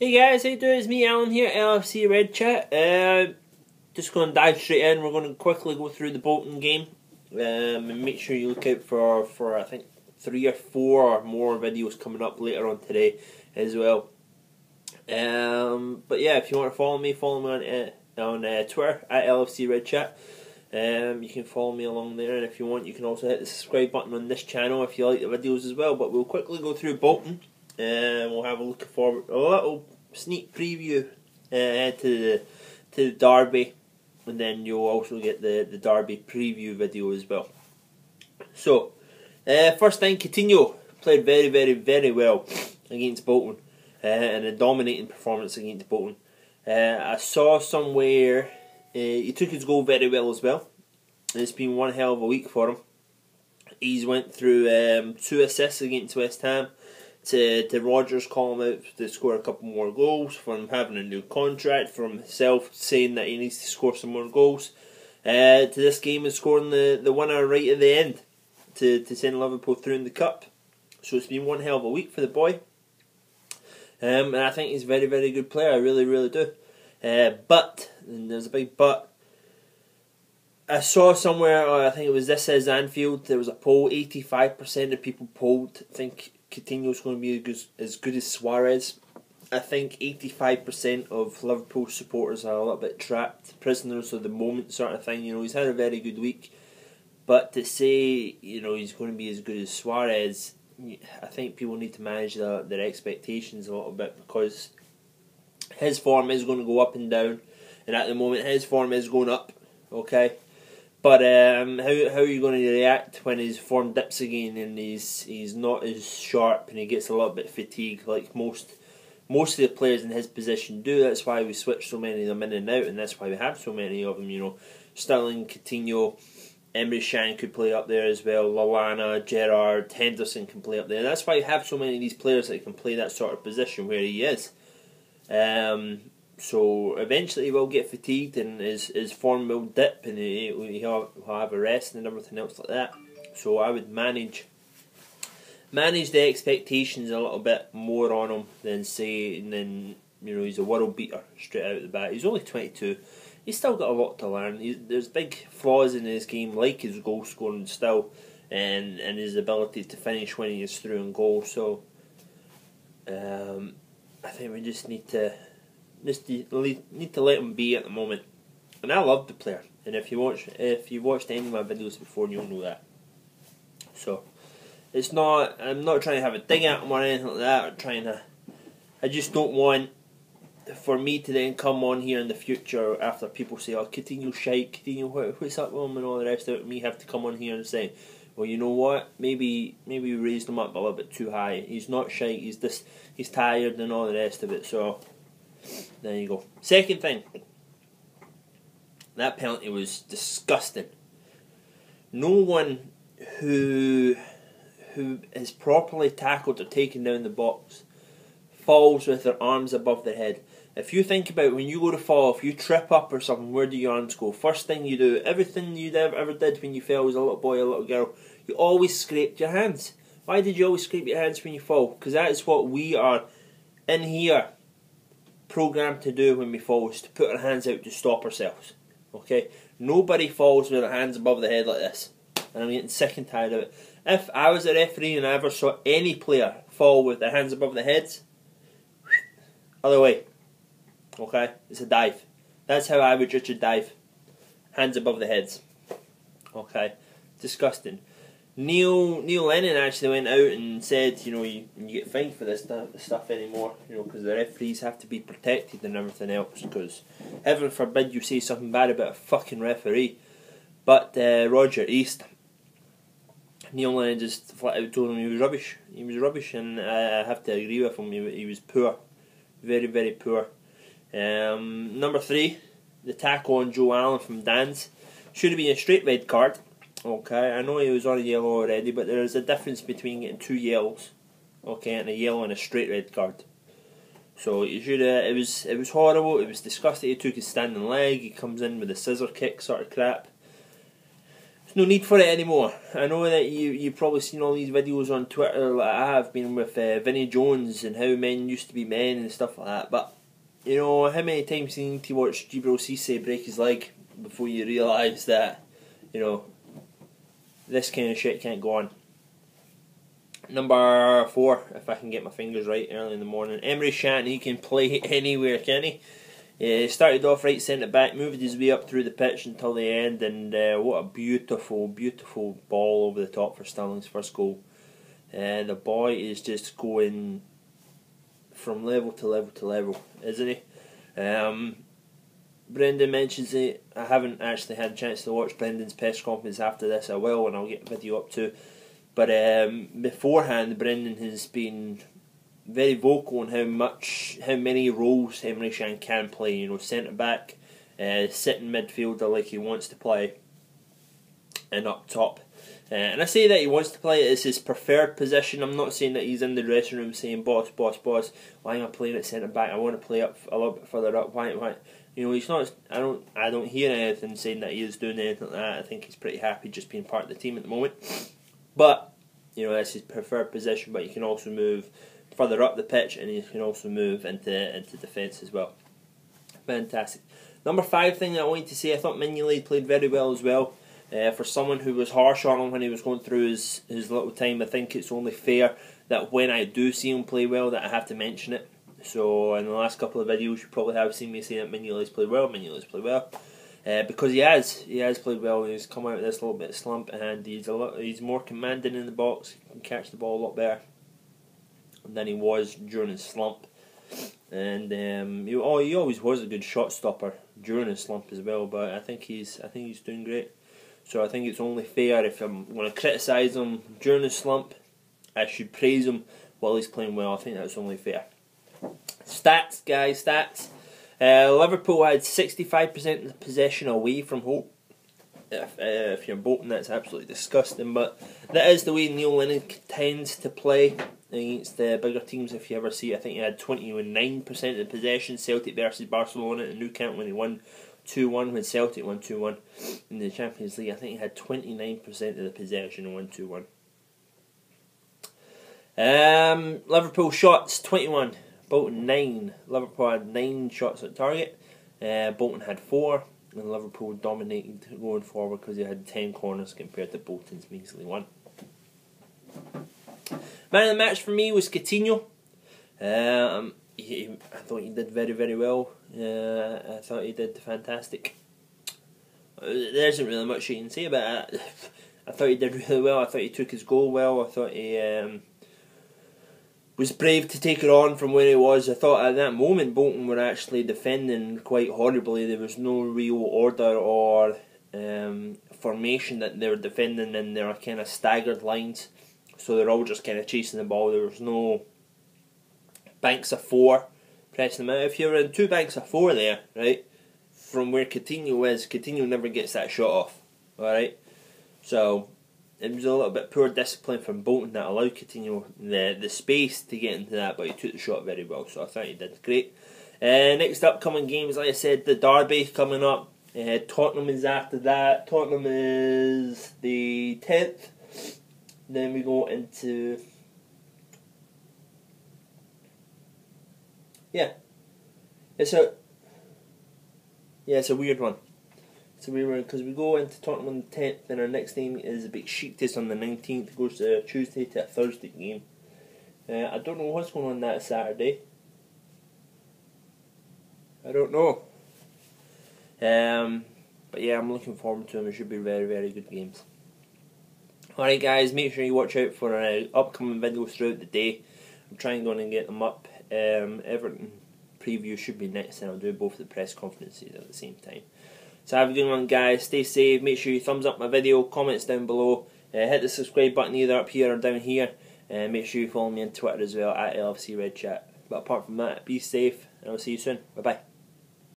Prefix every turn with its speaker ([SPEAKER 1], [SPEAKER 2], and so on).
[SPEAKER 1] Hey guys, how you doing? It's me, Alan here, Lfcredchat. Just going to dive straight in. We're going to quickly go through the Bolton game, and make sure you look out for I think 3 or 4 or more videos coming up later on today as well. But yeah, if you want to follow me on Twitter at Lfcredchat. You can follow me along there, and if you want, you can also hit the subscribe button on this channel if you like the videos as well. But we'll quickly go through Bolton. We'll have a look forward, a little sneak preview to the derby, and then you'll also get the derby preview video as well. So, first thing, Coutinho played very well against Bolton, and a dominating performance against Bolton. I saw somewhere he took his goal very well as well. It's been one hell of a week for him. He's went through 2 assists against West Ham. To Rodgers calling him out to score a couple more goals, for him having a new contract, from himself saying that he needs to score some more goals, to this game and scoring the winner right at the end to send Liverpool through in the cup. So it's been one hell of a week for the boy, and I think he's a very good player. I really do. But, and there's a big but, I saw somewhere, I think it was This Is Anfield, there was a poll, 85% of people polled think Coutinho's going to be as good as Suarez. I think 85% of Liverpool supporters are a little bit trapped, prisoners of the moment sort of thing. You know, he's had a very good week, but to say, you know, he's going to be as good as Suarez, I think people need to manage their expectations a little bit, because his form is going to go up and down, and at the moment his form is going up, okay? But how are you going to react when his form dips again and he's not as sharp and he gets a little bit fatigued, like most of the players in his position do? That's why we switch so many of them in and out, and that's why we have so many of them. You know, Sterling, Coutinho, Emre Can could play up there as well. Lallana, Gerrard, Henderson can play up there. That's why you have so many of these players that can play that sort of position where he is. So eventually he will get fatigued and his form will dip, and he'll have a rest and everything else like that. So I would manage the expectations a little bit more on him than you know, he's a world beater straight out of the bat. He's only 22. He's still got a lot to learn. There's big flaws in his game, like his goal scoring still, and his ability to finish when he is through in goal. So I think we just need to let him be at the moment. And I love the player, and if you watched any of my videos before, you'll know that. So I'm not trying to have a dig at him or anything like that, I just don't want for me to then come on here in the future after people say, oh, Coutinho's shite, Coutinho, what's up with him and all the rest of it, and me have to come on here and say, well, you know what, maybe we raised him up a little bit too high. He's not shite, he's tired and all the rest of it. So there you go. Second thing, that penalty was disgusting. No one who is properly tackled or taken down the box falls with their arms above their head. If you think about when you go to fall, if you trip up or something, where do your arms go? First thing you do, everything you ever did when you fell as a little boy or a little girl, you always scraped your hands. Why did you always scrape your hands when you fall? Because that is what we are in here programmed to do when we fall, is to put our hands out to stop ourselves. Okay? Nobody falls with their hands above the head like this. And I'm getting sick and tired of it. If I was a referee and I ever saw any player fall with their hands above their heads, other way. Okay? It's a dive. That's how I would judge a dive. Hands above the heads. Okay? Disgusting. Neil Lennon actually went out and said, you know, you get fined for this stuff anymore, you know, because the referees have to be protected and everything else, because heaven forbid you say something bad about a fucking referee. But Roger East, Neil Lennon just flat out told him he was rubbish. He was rubbish, and I have to agree with him. He was poor. Very poor. Number 3, the tackle on Joe Allen from Dan's. Should have been a straight red card. Okay, I know he was on a yellow already, but there is a difference between getting 2 yellows, okay, and a yellow and a straight red card. So you should. It was horrible. It was disgusting. He took his standing leg. He comes in with a scissor kick sort of crap. there's no need for it anymore. I know that you've probably seen all these videos on Twitter like I have been with Vinnie Jones and how men used to be men and stuff like that, but you know, how many times you need to watch Djibril Cissé break his leg before you realise that, you know, this kind of shit can't go on. Number 4, if I can get my fingers right early in the morning. Lfcredchat, he can play anywhere, can he? He started off right centre back, moved his way up through the pitch until the end, and what a beautiful, beautiful ball over the top for Sterling's first goal. The boy is just going from level to level to level, isn't he? Brendan mentions it. I haven't actually had a chance to watch Brendan's press conference after this. I will, and I'll get a video up too. But beforehand, Brendan has been very vocal on how many roles Lfcredchat can play. You know, centre back, sitting midfielder like he wants to play, and up top. And I say that he wants to play it as his preferred position. I'm not saying that he's in the dressing room saying, "Boss, boss, boss, why am I playing at centre back? I want to play up a little bit further up. Why?" You know, he's not. I don't hear anything saying that he is doing anything like that. I think he's pretty happy just being part of the team at the moment. But you know, that's his preferred position. But you can also move further up the pitch, and you can also move into defence as well. Fantastic. Number 5 thing I wanted to say, I thought Mignolet played very well as well. For someone who was harsh on him when he was going through his little time, I think it's only fair that when I do see him play well, that I have to mention it. So in the last couple of videos, you probably have seen me say that Mignolet's played well. Mignolet's played well. Because he has played well. He's come out of this little bit of slump, and he's more commanding in the box. He can catch the ball a lot better than he was during his slump. And he always was a good shot stopper during his slump as well. But I think he's doing great. So I think it's only fair, if I'm going to criticise him during his slump, I should praise him while he's playing well. I think that's only fair. Stats, guys, stats. Liverpool had 65% of possession away from home. If you're Bolton, that's absolutely disgusting, but that is the way Neil Lennon tends to play against the bigger teams. If you ever see, I think he had 29% of possession. Celtic versus Barcelona at Nou Camp when he won 2-1, when Celtic won 2-1 in the Champions League. I think he had 29% of the possession and won 2-1. Liverpool shots 21, Bolton 9. Liverpool had 9 shots at target. Bolton had 4, and Liverpool dominated going forward because they had 10 corners compared to Bolton's measly 1. Man of the match for me was Coutinho. I thought he did very, very well. I thought he did fantastic. There isn't really much you can say about it. I thought he did really well. I thought he took his goal well. I thought he was brave to take it on from where he was. I thought at that moment Bolton were actually defending quite horribly. There was no real order or formation that they were defending in their kind of staggered lines. So they're all just kind of chasing the ball. There was no banks of 4 pressing them out. If you're in 2 banks of 4 there, right, from where Coutinho is, Coutinho never gets that shot off. Alright? So it was a little bit poor discipline from Bolton that allowed Coutinho the space to get into that, but he took the shot very well, so I thought he did great. Next upcoming games, like I said, the derby coming up. Tottenham is after that. Tottenham is the 10th. Then we go into... It's a weird one. It's a weird one because we go into Tottenham on the 10th, and our next game is Besiktas on the 19th. It goes to a Tuesday to a Thursday game. I don't know what's going on that Saturday. I don't know. But yeah, I'm looking forward to them. It should be very, very good games. Alright guys, make sure you watch out for our upcoming videos throughout the day. I'm trying to get them up. Everton preview should be next, and I'll do both the press conferences at the same time. So have a good one guys, stay safe, make sure you thumbs up my video, comments down below, hit the subscribe button either up here or down here, and make sure you follow me on Twitter as well, at Lfcredchat. But apart from that, be safe, and I'll see you soon, bye bye.